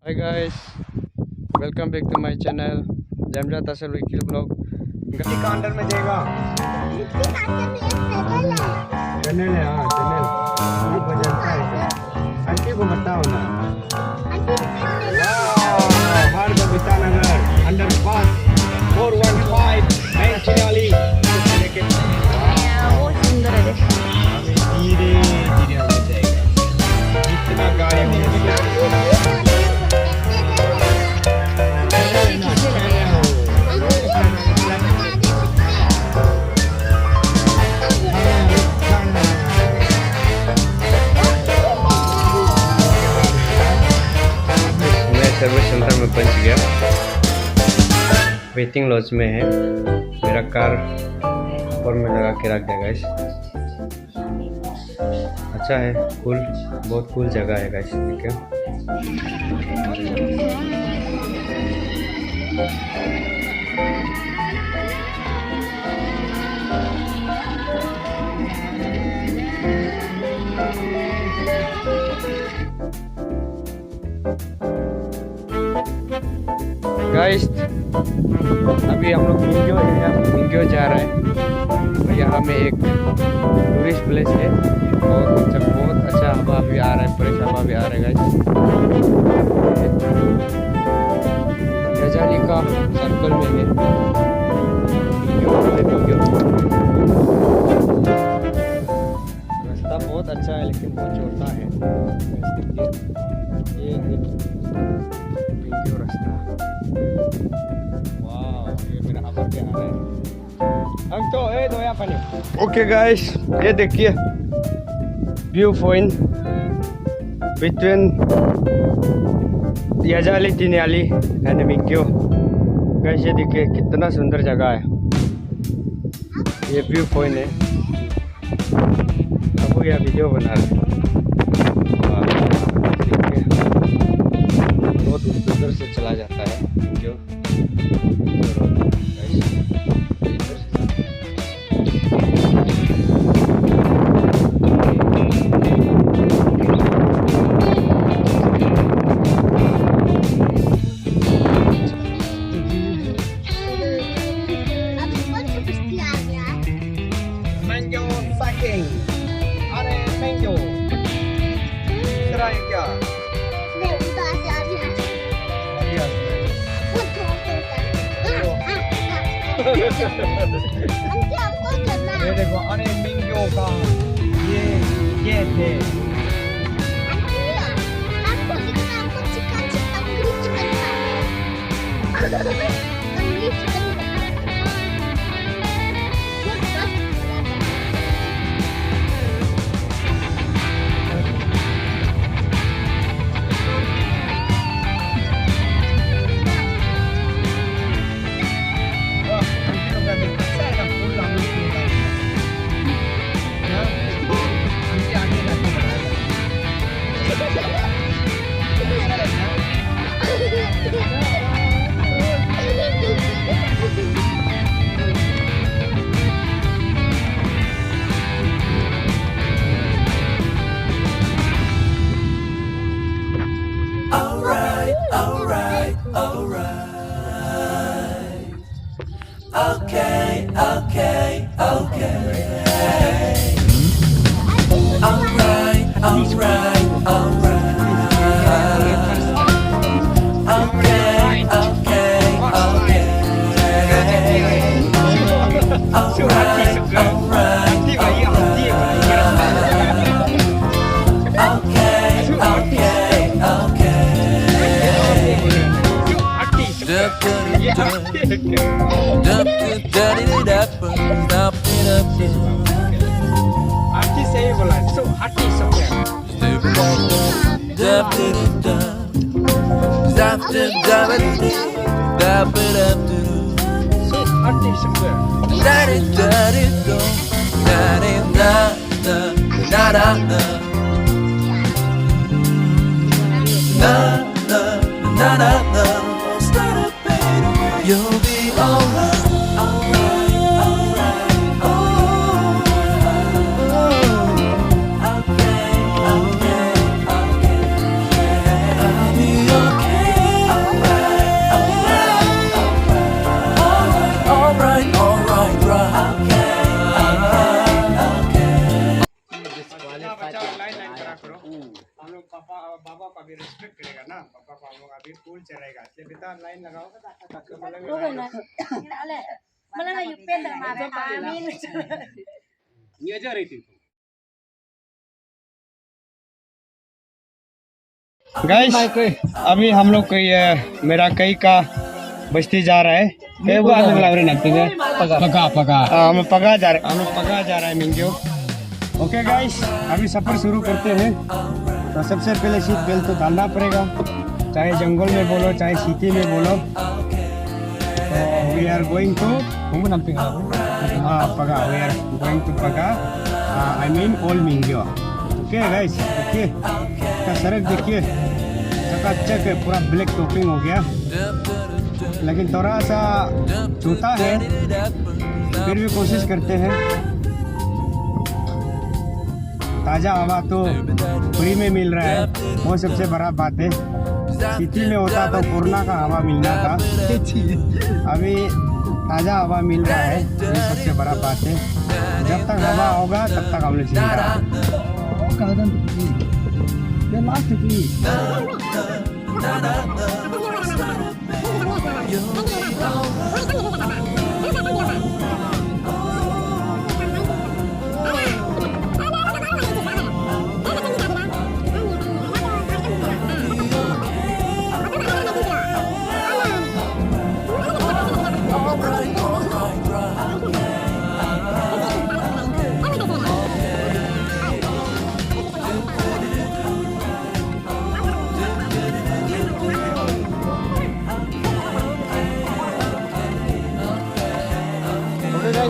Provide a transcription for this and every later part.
Hi guys, welcome back to my channel जमजा तसल विकिल blog. गली का अंदर में जाएगा। चैनल है, हाँ चैनल। ये बजाता है। आंटी को बताओ ना। ICR Itanagar अंडरपास 415 19 बहुत सुंदर है। धीरे धीरे हो जाएगा। इतना गाड़ी में सर्विस सेंटर में पहुंच गया। वेटिंग लॉज में है। मेरा कार और मैं लगा के रख दिया गाइस। अच्छा है, कूल, बहुत कूल जगह है गाइस। ठीक है, गाइस अभी हम लोग मिंगियो जा रहे हैं। और यहाँ में एक टूरिस्ट प्लेस है। बहुत अच्छा हवा भी आ रहा है, फ्रेश हवा भी आ रहा है गाइस। गजाली का सर्कल में है मिंगियो। रास्ता बहुत अच्छा है लेकिन बहुत छोटा है। ये मिंगियो रास्ता। ओके गाइस, ये देखिए view point between Yazali Tinali and Mengio. Guys ये देखिए कितना सुंदर जगह है। ये व्यू पॉइंट है। अब यह वीडियो बना रहे हैं। बहुत दूर से चला जाता है मिंगियो। Mengio saking, अरे Mengio, कराएं क्या? नहीं तो ऐसे अभी हमको करना। ये देखो, अरे Mengio का ये थे। आपको दिखना, आपको chicken tandoori chicken tandoori chicken Okay. आरती सही बोला, सो आरती सब है। सो आरती सब है। You'll be alright. I'll be okay. ना पापा को हम लोग अभी फूल चढ़ेगा इसलिए बेटा लाइन लगाओ Malah ngayu pen dah marah amin. ये जा रही थी गाइस अभी हम लोग कोई मेरा कई का बस्ती जा रहा है पगा पगा हम पगा जा रहे हैं हम लोग पगा जा रहा है मिंगियो। ओके गाइस अभी सफर शुरू करते हैं। तो सबसे पहले सीट बेल्ट तो डालना पड़ेगा, चाहे जंगल में बोलो चाहे सिटी में बोलो। तो we are going to Paga, we are going to Paga, I mean old Mengio. Okay guys देखिए इसका सड़क देखिए चकाचक है, पूरा ब्लैक टॉपिंग हो गया, लेकिन थोड़ा सा छोटा है फिर भी कोशिश करते हैं। ताज़ा हवा तो फ्री में मिल रहा है, वो सबसे बड़ा बात है। सिटी में होता तो कोरोना का हवा मिलना था, अभी ताज़ा हवा मिल रहा है, ये सबसे बड़ा बात है। जब तक हवा होगा तब तक हम लोग जिंदा।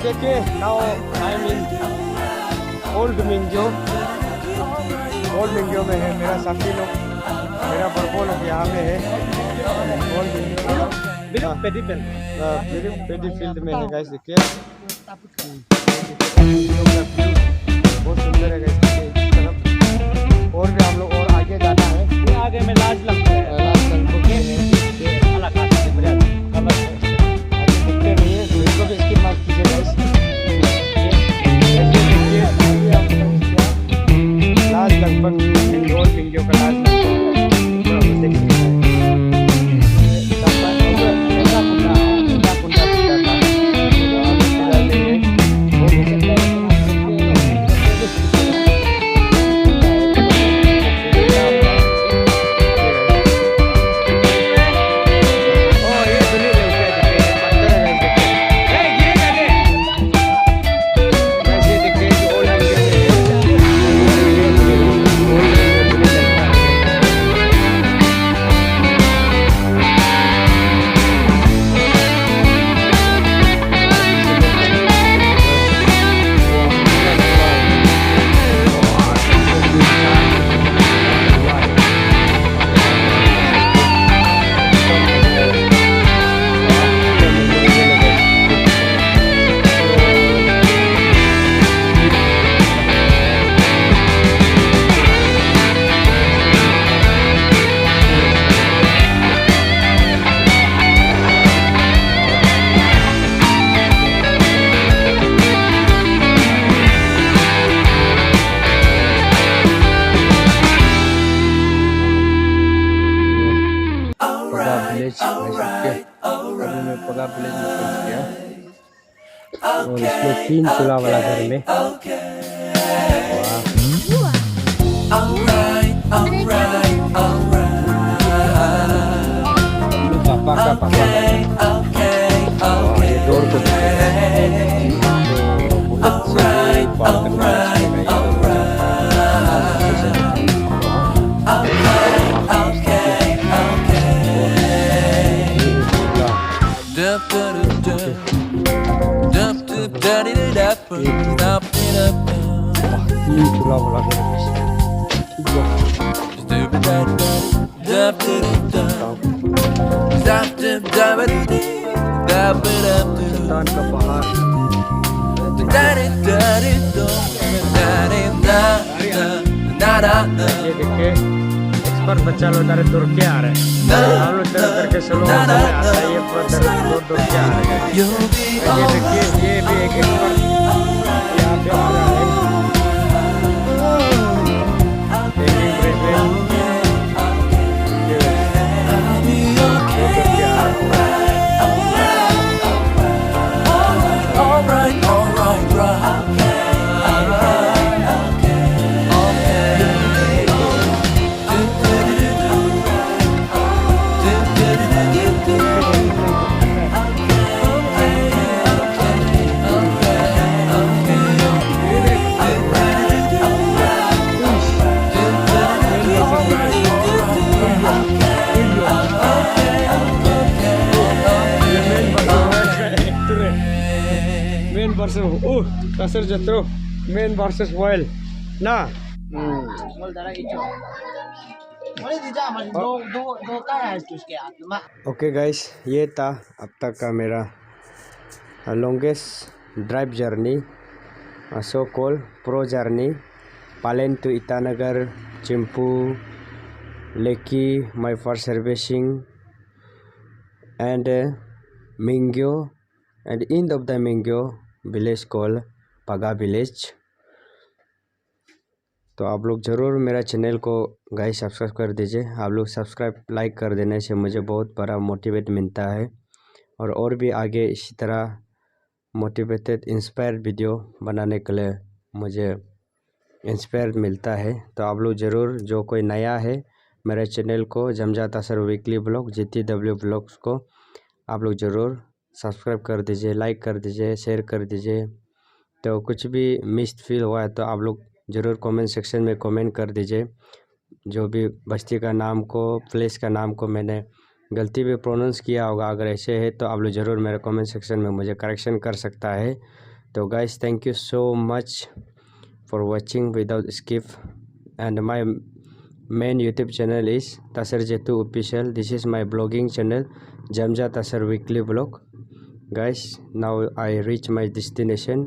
देखिए now I mean old Mengio. Old Mengio में है मेरा साथी लोग, मेरा बड़बो लोग यहाँ पे है। ओल्ड मिंगियो पेडी फील्ड में है गाइस। देखिए बहुत सुंदर है गाइस इस तरफ। और भी हम लोग और आगे जाना है, आगे में लाज लगता है, लाज लगता है दिखते नहीं है, तो इसको भी इसकी मार्क कीजिए गाइस। लाज लगभग ओल्ड मिंगियो का लाज पगा विलेज में पहुंच गया और इसमें 3 चूल्हा वाला घर में पापा का पापा ये डोर को चूल्हा वाला चट्टान का पहाड़। ये देखिए एक्सपर्ट बच्चा लोग इधर दौड़ के आ रहे हैं, हम लोग तरह करके स्लो आता है, ये दौड़ के आ रहे हैं। ये देखिए ये भी एक एक्सपर्ट यहाँ पे आ रहा है। देखिए Tasar Jatro, men versus wild. Na. Okay guys, ये था अब तक का मेरा longest drive journey, so called pro journey, Palin to Itanagar, Chimpu, Leki, my first servicing, and Mengio, and end of the Mengio village called Paga village। तो आप लोग ज़रूर मेरा चैनल को गाइस सब्सक्राइब कर दीजिए। आप लोग सब्सक्राइब लाइक कर देने से मुझे बहुत बड़ा मोटिवेट मिलता है, और भी आगे इसी तरह मोटिवेटेड इंस्पायर वीडियो बनाने के लिए मुझे इंस्पायर मिलता है। तो आप लोग ज़रूर, जो कोई नया है मेरे चैनल को जमजा तासर वीकली ब्लॉग GTW ब्लॉग्स को, आप लोग ज़रूर सब्सक्राइब कर दीजिए, लाइक कर दीजिए, शेयर कर दीजिए। तो कुछ भी मिस्ड फील हुआ है तो आप लोग ज़रूर कमेंट सेक्शन में कमेंट कर दीजिए। जो भी बस्ती का नाम को, प्लेस का नाम को मैंने गलती भी प्रोनाउंस किया होगा, अगर ऐसे है तो आप लोग ज़रूर मेरे कमेंट सेक्शन में मुझे करेक्शन कर सकता है। तो guys, thank you so much for watching without skip, and my main YouTube channel is Tasar Jetu Official. This is my blogging channel, Jamja Tasar Weekly Blog। Guys, now I reach my destination।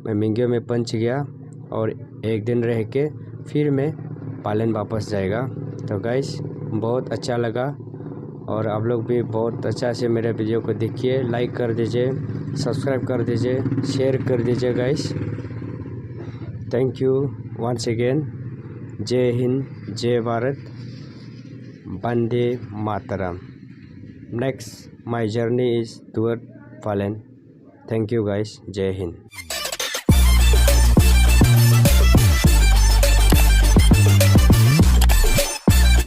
मैं मिंगियो में पहुंच गया और एक दिन रह के फिर मैं पालन वापस जाएगा। तो गाइस, बहुत अच्छा लगा, और आप लोग भी बहुत अच्छा से मेरे वीडियो को देखिए, लाइक कर दीजिए, सब्सक्राइब कर दीजिए, शेयर कर दीजिए guys. Thank you once again. जय हिंद, जय Bharat, Vande Mataram. Next, my journey is toward Palin। Thank you guys, जय हिंद।